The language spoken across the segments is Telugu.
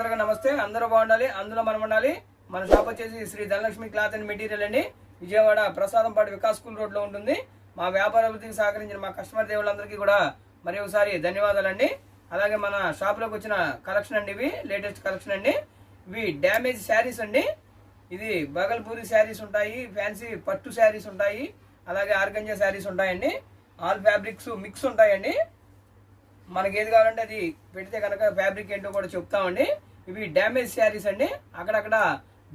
అందరికీ నమస్తే. అందరూ బాగుండాలి, అందులో మనం ఉండాలి. మన షాప్ వచ్చేసి Shri Dhanalakshmi cloth and material అండి. విజయవాడ ప్రసాదంపాటి వికాస్ స్కూల్ రోడ్ లో ఉంటుంది. మా వ్యాపార అభివృద్ధికి సహకరించిన మా కస్టమర్ దేవుళ్ళందరికీ కూడా మరి ఒకసారి ధన్యవాదాలండి. అలాగే మన షాప్ లోకి వచ్చిన కలెక్షన్ అండి, ఇవి లేటెస్ట్ కలెక్షన్ అండి. ఇవి డ్యామేజ్ శారీస్ అండి. ఇది బగల్పూరి శారీస్ ఉంటాయి, ఫ్యాన్సీ పట్టు శారీస్ ఉంటాయి, అలాగే ఆర్గంజా శారీస్ ఉంటాయండి. ఆల్ ఫ్యాబ్రిక్స్ మిక్స్ ఉంటాయండి. మనకి ఏది కావాలంటే అది పెడితే కనుక ఫ్యాబ్రిక్ ఏంటో కూడా చెప్తామండి. ఇవి డ్యామేజ్ శారీస్ అండి. అక్కడక్కడ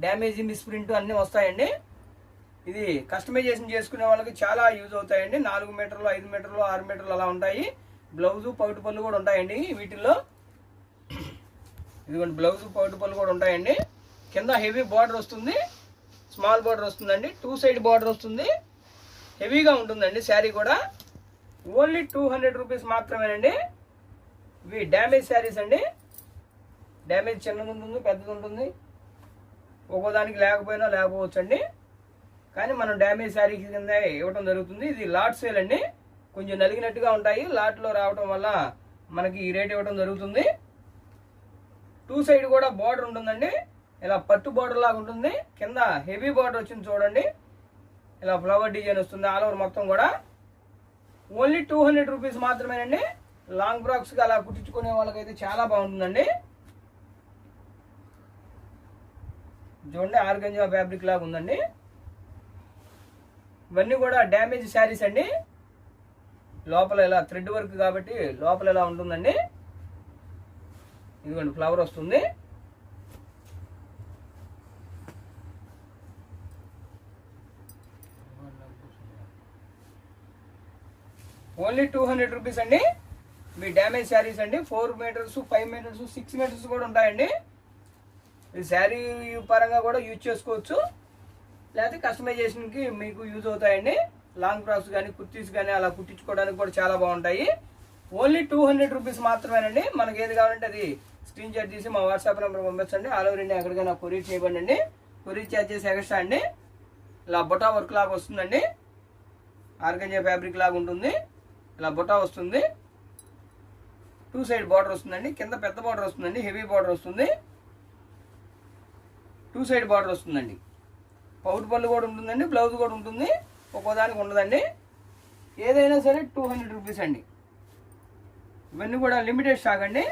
డ్యామేజ్ మిస్ప్రింట్ అన్నీ వస్తాయండి. ఇది కస్టమైజేషన్ చేసుకునే వాళ్ళకి చాలా యూజ్ అవుతాయండి. 4 మీటర్లు, 5 మీటర్లు, 6 మీటర్లు అలా ఉంటాయి. బ్లౌజు పౌటు పళ్ళు కూడా ఉంటాయండి వీటిల్లో. ఇదిగోండి బ్లౌజు పౌటు పళ్ళు కూడా ఉంటాయండి. కింద హెవీ బార్డర్ వస్తుంది, స్మాల్ బార్డర్ వస్తుందండి, 2 సైడ్ బార్డర్ వస్తుంది. హెవీగా ఉంటుందండి శారీ కూడా. ఓన్లీ 200 రూపీస్ మాత్రమేనండి. ఇవి డ్యామేజ్ శారీస్ అండి. డ్యామేజ్ చిన్నది ఉంటుంది, పెద్దది ఉంటుంది, ఒక్కోదానికి లేకపోవచ్చు అండి. కానీ మనం డ్యామేజ్ శారీ కింద ఇవ్వడం జరుగుతుంది. ఇది లాట్ సేల్ అండి. కొంచెం నలిగినట్టుగా ఉంటాయి, లాట్లో రావడం వల్ల మనకి ఈ రేట్ ఇవ్వడం జరుగుతుంది. 2 సైడ్ కూడా బార్డర్ ఉంటుందండి. ఇలా పట్టు బార్డర్ లాగా ఉంటుంది. కింద హెవీ బార్డర్ వచ్చింది చూడండి. ఇలా ఫ్లవర్ డిజైన్ వస్తుంది ఆల్ ఓవర్ మొత్తం కూడా. ఓన్లీ 200 రూపీస్ మాత్రమేనండి. లాంగ్ ఫ్రాక్స్కి అలా కుట్టించుకునే వాళ్ళకైతే చాలా బాగుంటుందండి. చూడండి ఆర్గంజా ఫ్యాబ్రిక్ లాగా ఉందండి. ఇవన్నీ కూడా డ్యామేజ్ శారీస్ అండి. లోపల ఇలా థ్రెడ్ వర్క్ కాబట్టి లోపల ఇలా ఉంటుందండి. ఇదిగోండి ఫ్లవర్ వస్తుంది. ఓన్లీ 200 రూపీస్ అండి. మీ డ్యామేజ్ శారీస్ అండి. 4 మీటర్స్, 5 మీటర్స్, 6 మీటర్స్ కూడా ఉంటాయండి. ఈ శారీ పరంగా కూడా యూజ్ చేసుకోవచ్చు, లేకపోతే కస్టమైజేషన్కి మీకు యూజ్ అవుతాయండి. లాంగ్ ఫ్రాక్స్ కానీ కుర్తీస్ కానీ అలా కుట్టించుకోవడానికి కూడా చాలా బాగుంటాయి. ఓన్లీ 200 రూపీస్ మాత్రమేనండి. మనకి ఏది కావాలంటే అది స్క్రీన్ షాట్ తీసి మా వాట్సాప్ నెంబర్ పంపించండి. ఆల్ ఓవర్ ఇండియా ఎక్కడికైనా కొరియర్ చేయబడండి. కొరియర్ ఛార్జెస్ ఎక్స్ట్రా అండి. ఇలా బొటా వర్క్ లాగా వస్తుందండి. ఆర్గంజా ఫ్యాబ్రిక్ లాగా ఉంటుంది. ఇలా బొటా వస్తుంది. 2 సైడ్ బార్డర్ వస్తుందండి. కింద పెద్ద బార్డర్ వస్తుందండి, హెవీ బార్డర్ వస్తుంది. 2 సైడ్ బార్డర్ వస్తుందండి. పౌటు పళ్ళు కూడా ఉంటుందండి, బ్లౌజ్ కూడా ఉంటుంది. ఒక్కోదానికి ఉండదండి. ఏదైనా సరే 200 రూపీస్ అండి. ఇవన్నీ కూడా లిమిటెడ్ స్టాక్ అండి.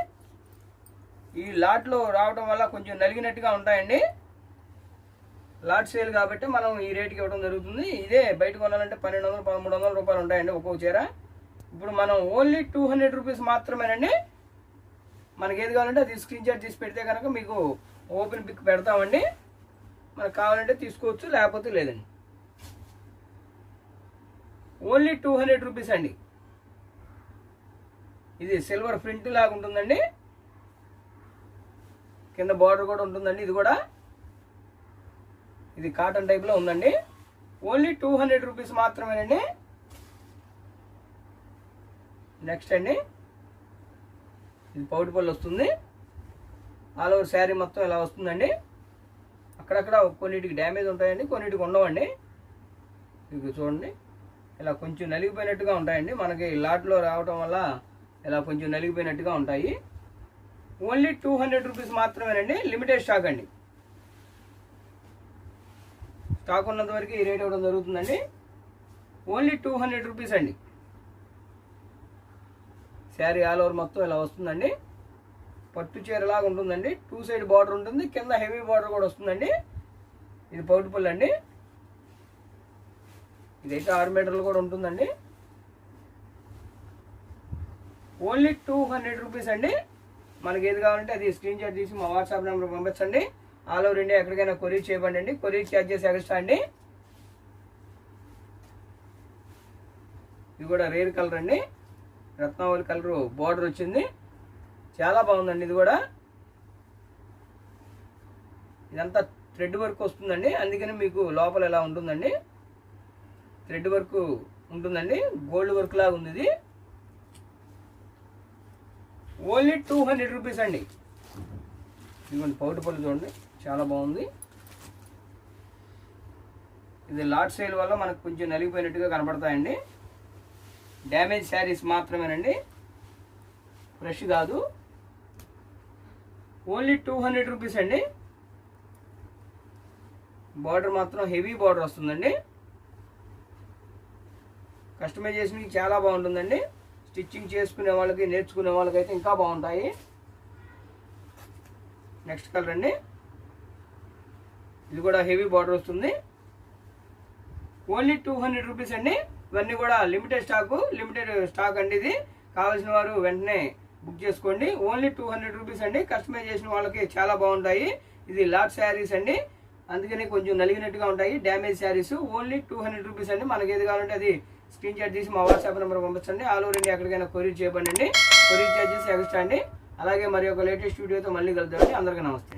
ఈ లాట్లో రావడం వల్ల కొంచెం నలిగినట్టుగా ఉంటాయండి. లాట్ సేల్ కాబట్టి మనం ఈ రేట్కి ఇవ్వడం జరుగుతుంది. ఇదే బయట కొనాలంటే 1200, 1300 రూపాయలు ఉంటాయండి ఒక్కొక్క చీర. ఇప్పుడు మనం ఓన్లీ 200 రూపీస్ మాత్రమేనండి. మనకి ఏది కావాలంటే అది స్క్రీన్ షాట్ తీసి పెడితే కనుక మీకు ఓపెన్ పిక్ పెడతామండి. మనకు కావాలంటే తీసుకోవచ్చు, లేకపోతే లేదండి. ఓన్లీ 200 రూపీస్ అండి. ఇది సిల్వర్ ప్రింట్ లాగా ఉంటుందండి. కింద బార్డర్ కూడా ఉంటుందండి. ఇది కూడా ఇది కాటన్ టైప్లో ఉందండి. ఓన్లీ 200 రూపీస్ మాత్రమేనండి. నెక్స్ట్ అండి, ఇది పౌటు పళ్ళు వస్తుంది. ఆల్ ఓవర్ శారీ మొత్తం ఇలా వస్తుందండి. అక్కడక్కడ కొన్నిటికి డ్యామేజ్ ఉంటాయండి, కొన్నిటికి ఉండవండి. ఇది చూడండి ఇలా కొంచెం నలిగిపోయినట్టుగా ఉంటాయండి. మనకి లాట్లో రావడం వల్ల ఇలా కొంచెం నలిగిపోయినట్టుగా ఉంటాయి. ఓన్లీ 200 రూపీస్ మాత్రమేనండి. లిమిటెడ్ స్టాక్ అండి. స్టాక్ ఉన్నంత వరకు ఈ రేట్ ఇవ్వడం జరుగుతుందండి. ఓన్లీ 200 రూపీస్ అండి. శారీ ఆల్ ఓవర్ మొత్తం ఇలా వస్తుందండి. పట్టు చీరలాగా ఉంటుందండి. 2 సైడ్ బార్డర్ ఉంటుంది. కింద హెవీ బార్డర్ కూడా వస్తుందండి. ఇది పౌటు పళ్ళు అండి. ఇదైతే 6 మీటర్లు కూడా ఉంటుందండి. ఓన్లీ 200 రూపీస్ అండి. మనకి ఏది కావాలంటే అది స్క్రీన్ షాట్ తీసి మా వాట్సాప్ నెంబర్ పంపించండి. ఆల్ ఓవర్ ఇండియా ఎక్కడికైనా కొరియర్ చేయబడండి. కొరియర్ ఛార్జెస్ ఎక్స్ట్రా అండి. ఇది కూడా రేర్ కలర్ అండి. రత్నావళి కలర్ బార్డర్ వచ్చింది. చాలా బాగుందండి. ఇది కూడా ఇదంతా థ్రెడ్ వర్క్ వస్తుందండి. అందుకని మీకు లోపల ఎలా ఉంటుందండి, థ్రెడ్ వర్క్ ఉంటుందండి. గోల్డ్ వర్క్ లాగా ఉంది ఇది. ఓన్లీ 200 రూపీస్ అండి. ఇదిగోండి పౌటు పళ్ళు చూడండి, చాలా బాగుంది. ఇది లాట్ సేల్ వల్ల మనకు కొంచెం నలిగిపోయినట్టుగా కనబడతాయండి. డ్యామేజ్ శారీస్ మాత్రమేనండి, ఫ్రెష్ కాదు. ఓన్లీ 200 రూపీస్ అండి. బార్డర్ మాత్రం హెవీ బార్డర్ వస్తుందండి. కస్టమైజేషన్ చాలా బాగుంటుందండి. స్టిచ్చింగ్ చేసుకునే వాళ్ళకి, నేర్చుకునే వాళ్ళకైతే ఇంకా బాగుంటాయి. నెక్స్ట్ కలర్ అండి. ఇది కూడా హెవీ బార్డర్ వస్తుంది. ఓన్లీ 200 రూపీస్ అండి. ఇవన్నీ కూడా లిమిటెడ్ స్టాక్ అండి. ఇది కావాల్సిన వారు వెంటనే బుక్ చేసుకోండి. ఓన్లీ 200 రూపీస్ అండి. కస్టమైజేషన్ వాళ్ళకి చాలా బాగుంటాయి. ఇది లాట్ శారీస్ అండి, అందుకని కొంచెం నలిగినట్టుగా ఉంటాయి, డ్యామేజ్ శారీస్. ఓన్లీ 200 రూపీస్ అండి. మనకి ఏది కావాలంటే అది స్క్రీన్ షాట్ తీసి మా వాట్సాప్ నెంబర్ పంపించండి. ఆల్ ఓవర్ ఇండియా ఎక్కడికైనా కొరియర్ చేయబడండి. కొరియర్ చార్జెస్ ఎక్స్ట్రా అండి. అలాగే మరి ఒక లేటెస్ట్ వీడియోతో మళ్ళీ కలుద్దామండి. అందరికీ నమస్తే.